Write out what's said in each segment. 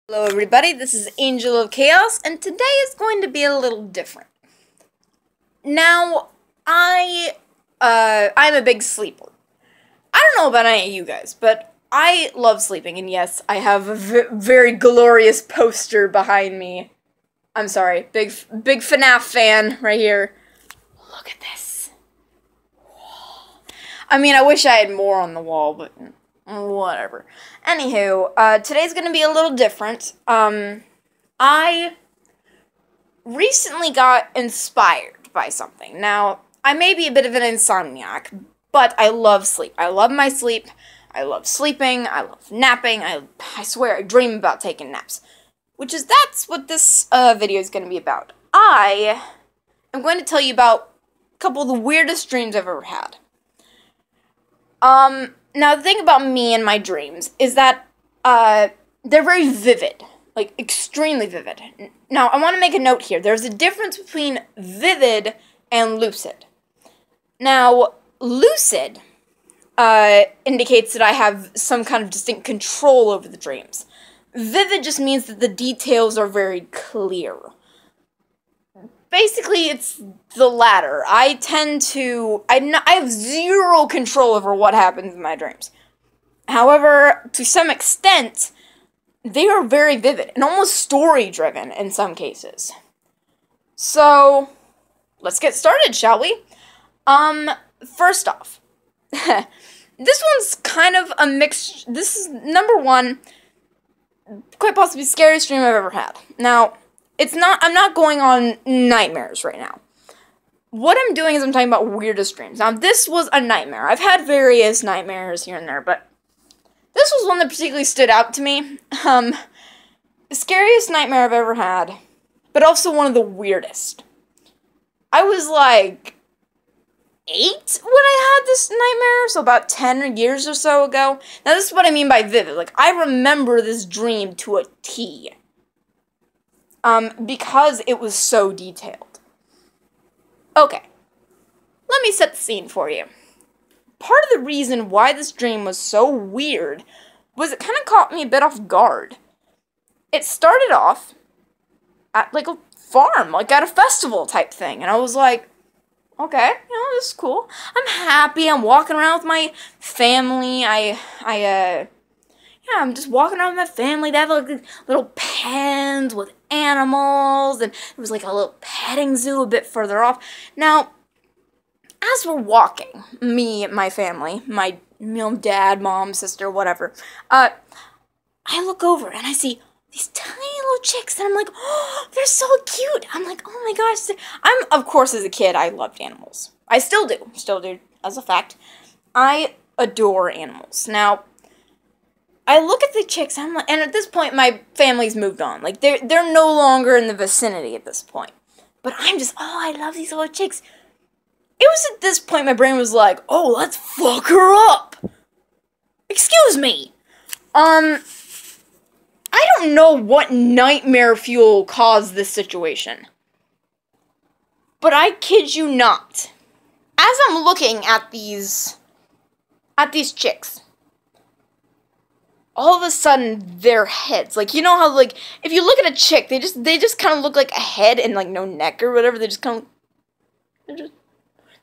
Hello everybody, this is Angel of Chaos, and today is going to be a little different. Now, I'm a big sleeper. I don't know about any of you guys, but I love sleeping, and yes, I have a very glorious poster behind me. I'm sorry, big FNAF fan right here. Look at this. I mean, I wish I had more on the wall, but whatever. Anywho, today's gonna be a little different. I recently got inspired by something. Now, I may be a bit of an insomniac, but I love sleep. I love my sleep. I love sleeping. I love napping. I swear, I dream about taking naps. That's what this video is gonna be about. I am going to tell you about a couple of the weirdest dreams I've ever had. Now, the thing about me and my dreams is that, they're very vivid. Like, extremely vivid. Now, I want to make a note here. There's a difference between vivid and lucid. Now, lucid, indicates that I have some kind of distinct control over the dreams. Vivid just means that the details are very clear. Basically, it's the latter. I have zero control over what happens in my dreams. However, to some extent, they are very vivid and almost story-driven in some cases. So, let's get started, shall we? First off, this one's kind of a mix. This is, number one, quite possibly the scariest dream I've ever had. Now, I'm not going on nightmares right now. What I'm doing is I'm talking about weirdest dreams. Now, this was a nightmare. I've had various nightmares here and there, but this was one that particularly stood out to me. The scariest nightmare I've ever had, but also one of the weirdest. I was like 8 when I had this nightmare, so about 10 years or so ago. Now, this is what I mean by vivid. Like, I remember this dream to a T. Because it was so detailed. Okay, let me set the scene for you. Part of the reason why this dream was so weird was it kind of caught me a bit off guard. It started off at, like, a farm, like at a festival type thing, and I was like, okay, this is cool. I'm happy, I'm walking around with my family, I'm just walking around with my family. They have like little pens with animals, and it was like a little petting zoo a bit further off. Now, as we're walking, me, my family, my dad, mom, sister, whatever, I look over and I see these tiny little chicks, and I'm like, oh, they're so cute. I'm like, oh my gosh. Of course, as a kid, I loved animals. I still do, as a fact. I adore animals. Now, I look at the chicks, and at this point, my family's moved on. Like, they're no longer in the vicinity at this point. But I'm just, oh, I love these little chicks. It was at this point my brain was like, oh, let's fuck her up. Excuse me. I don't know what nightmare fuel caused this situation. But I kid you not. As I'm looking at these chicks, all of a sudden, their heads, like, you know how, like, if you look at a chick, they just kind of look like a head and, like, no neck or whatever. They just kind of,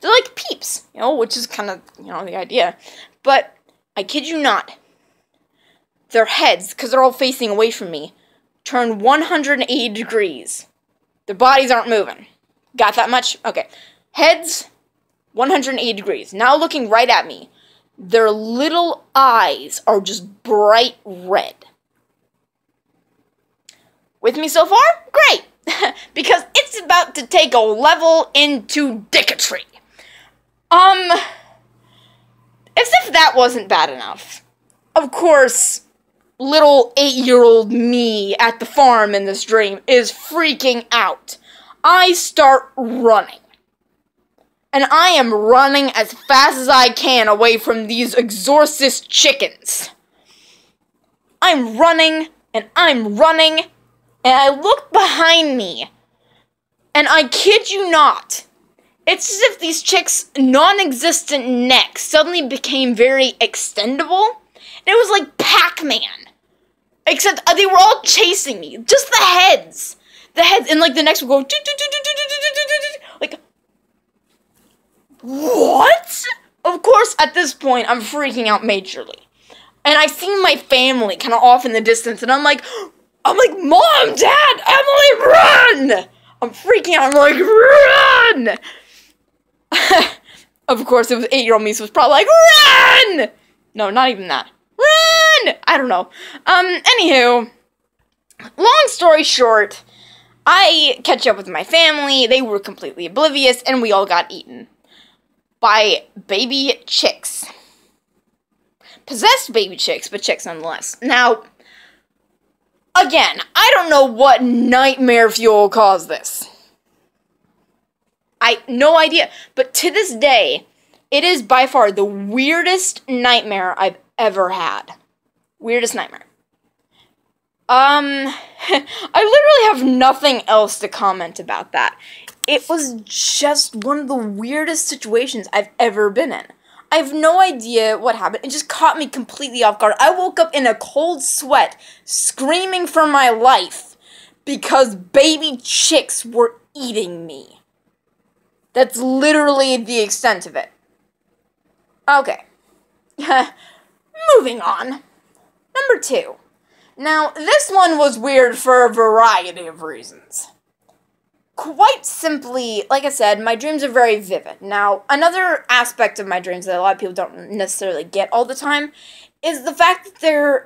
they're like peeps, which is kind of, the idea. But, I kid you not, their heads, because they're all facing away from me, turn 180 degrees. Their bodies aren't moving. Got that much? Okay. Heads, 180 degrees. Now looking right at me. Their little eyes are just bright red. With me so far? Great! Because it's about to take a level into dicketry. As if that wasn't bad enough. Of course, little 8-year-old me at the farm in this dream is freaking out. I start running. And I am running as fast as I can away from these exorcist chickens. I'm running, and I look behind me, and I kid you not, it's as if these chicks' non-existent necks suddenly became very extendable, and it was like Pac-Man. Except they were all chasing me. Just the heads. The heads, and like the next one go, like, what? Of course, at this point, I'm freaking out majorly. And I see my family kind of off in the distance, and I'm like, Mom, Dad, Emily, run! I'm freaking out, I'm like, run! Of course, it was 8-year-old me, so it was probably like, run! No, not even that. Run! I don't know. Anywho, long story short, I catch up with my family, they were completely oblivious, and we all got eaten by baby chicks. Possessed baby chicks, but chicks nonetheless. Now, again, I don't know what nightmare fuel caused this. No idea. But to this day, it is by far the weirdest nightmare I've ever had. Weirdest nightmare. I literally have nothing else to comment about that. It was just one of the weirdest situations I've ever been in. I have no idea what happened. It just caught me completely off guard. I woke up in a cold sweat, screaming for my life, because baby chicks were eating me. That's literally the extent of it. Okay. Moving on. Number 2. Now, this one was weird for a variety of reasons. Quite simply, like I said, my dreams are very vivid. Now, another aspect of my dreams that a lot of people don't necessarily get all the time is the fact that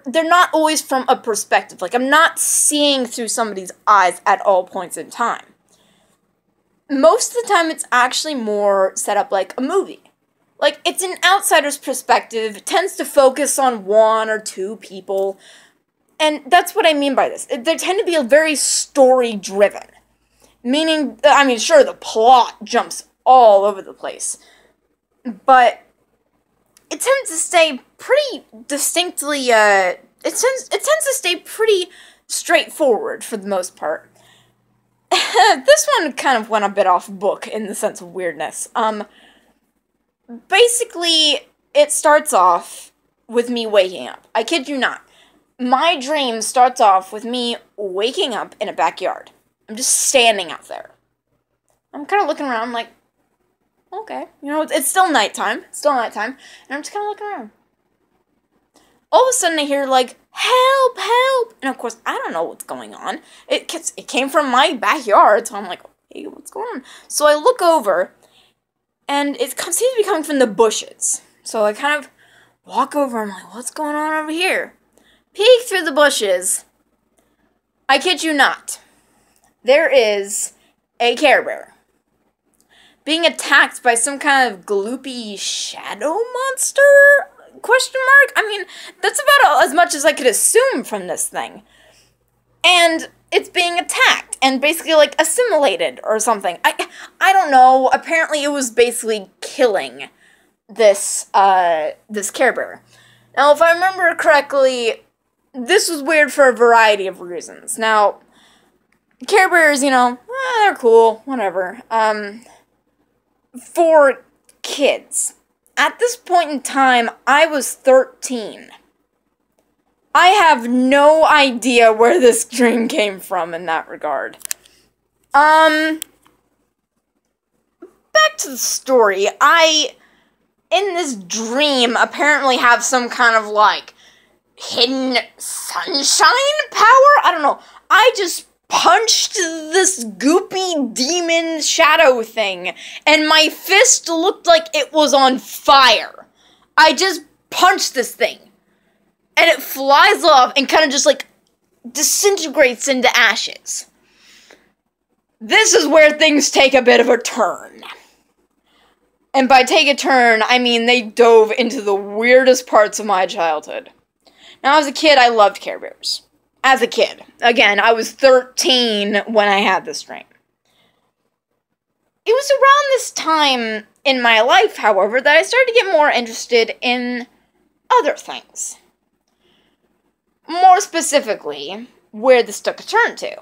they're not always from a perspective. Like, I'm not seeing through somebody's eyes at all points in time. Most of the time, it's actually more set up like a movie. Like, it's an outsider's perspective. It tends to focus on 1 or 2 people. And that's what I mean by this. They tend to be very story-driven. Meaning, I mean, sure, the plot jumps all over the place. But it tends to stay pretty distinctly, it tends to stay pretty straightforward for the most part. This one kind of went a bit off book in the sense of weirdness. Basically, it starts off with me waking up. I kid you not. My dream starts off with me waking up in a backyard. I'm just standing out there. I'm kind of looking around, I'm like, okay. You know, it's still nighttime. And I'm just kind of looking around. All of a sudden, I hear, like, help, help. And, of course, I don't know what's going on. It came from my backyard, so I'm like, hey, what's going on? So I look over, and it seems to be coming from the bushes. So I kind of walk over, I'm like, what's going on over here? Peek through the bushes. I kid you not. There is a Care Bear being attacked by some kind of gloopy shadow monster? Question mark? I mean, that's about as much as I could assume from this thing. And it's being attacked and basically, like, assimilated or something. I don't know. Apparently it was basically killing this Care Bear. Now, if I remember correctly, this was weird for a variety of reasons. Now, Care Bears, you know, they're cool, whatever. For kids. At this point in time, I was 13. I have no idea where this dream came from in that regard. Back to the story. I, in this dream, apparently have some kind of, like, hidden sunshine power? I don't know. I just punched this goopy demon shadow thing, and my fist looked like it was on fire. I just punched this thing, and it flies off and kind of just, like, disintegrates into ashes. This is where things take a bit of a turn. And by take a turn, I mean they dove into the weirdest parts of my childhood. Now, as a kid, I loved Care Bears. As a kid. Again, I was 13 when I had this dream. It was around this time in my life, however, that I started to get more interested in other things. More specifically, where this took a turn to.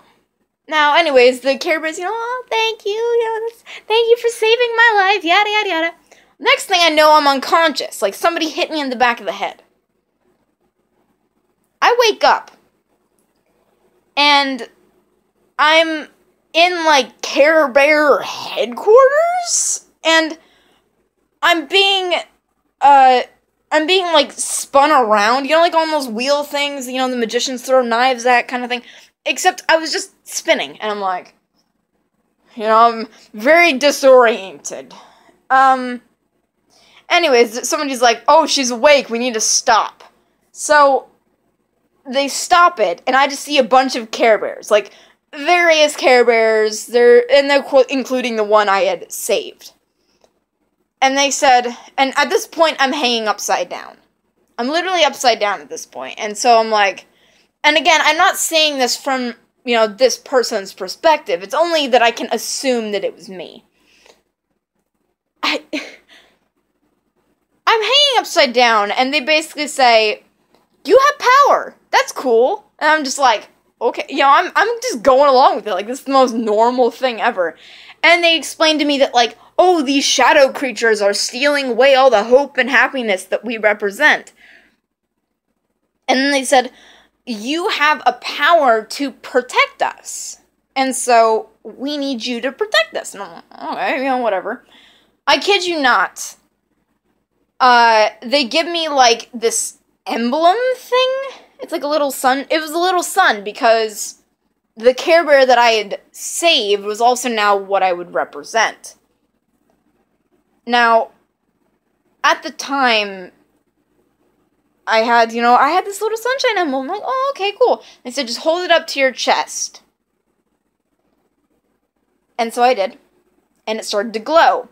Now, anyways, the Care Bears, you know, oh, thank you, thank you for saving my life, yada, yada, yada. Next thing I know, I'm unconscious, like somebody hit me in the back of the head. I wake up, and I'm in, like, Care Bear headquarters, and I'm being, like, spun around, you know, like, on those wheel things, you know, the magicians throw knives at kind of thing, except I was just spinning, and I'm like, you know, I'm very disoriented. Anyways, somebody's like, oh, she's awake, we need to stop. So, they stop it, and I just see a bunch of Care Bears, like, various Care Bears, they're including the one I had saved. And they said, and at this point, I'm hanging upside down. I'm literally upside down at this point, and so I'm like, and again, I'm not saying this from, you know, this person's perspective, it's only that I can assume that it was me. I'm hanging upside down, and they basically say, you have power, that's cool, and I'm just like, okay, you know, I'm just going along with it, like, this is the most normal thing ever. And they explained to me that, like, oh, these shadow creatures are stealing away all the hope and happiness that we represent. And then they said, you have a power to protect us. And so, we need you to protect us. And I'm like, okay, you know, whatever. I kid you not. They give me, like, this emblem thing. It's like a little sun. It was a little sun because the Care Bear that I had saved was also now what I would represent. Now, at the time, I had this little sunshine emblem. I'm like, oh, okay, cool. They said, just hold it up to your chest. And so I did. And it started to glow.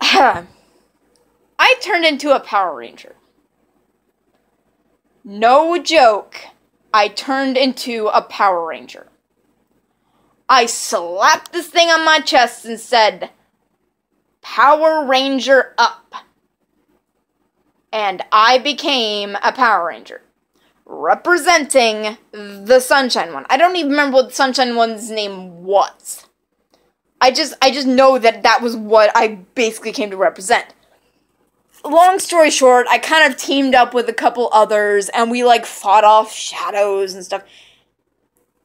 I turned into a Power Ranger. No joke. I turned into a Power Ranger. I slapped this thing on my chest and said, Power Ranger up. And I became a Power Ranger. Representing the Sunshine One. I don't even remember what the Sunshine One's name was. I just know that was what I basically came to represent. Long story short, I kind of teamed up with a couple others, and we, like, fought off shadows and stuff.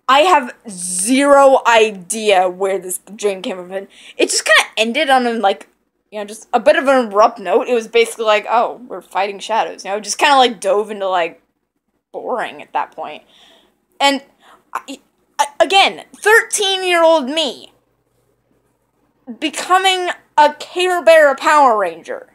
I have zero idea where this dream came from. It just kind of ended on, like, you know, just a bit of an abrupt note. It was basically like, oh, we're fighting shadows. You know, just kind of, like, dove into, like, boring at that point. And, again, 13-year-old me becoming a Care Bear Power Ranger.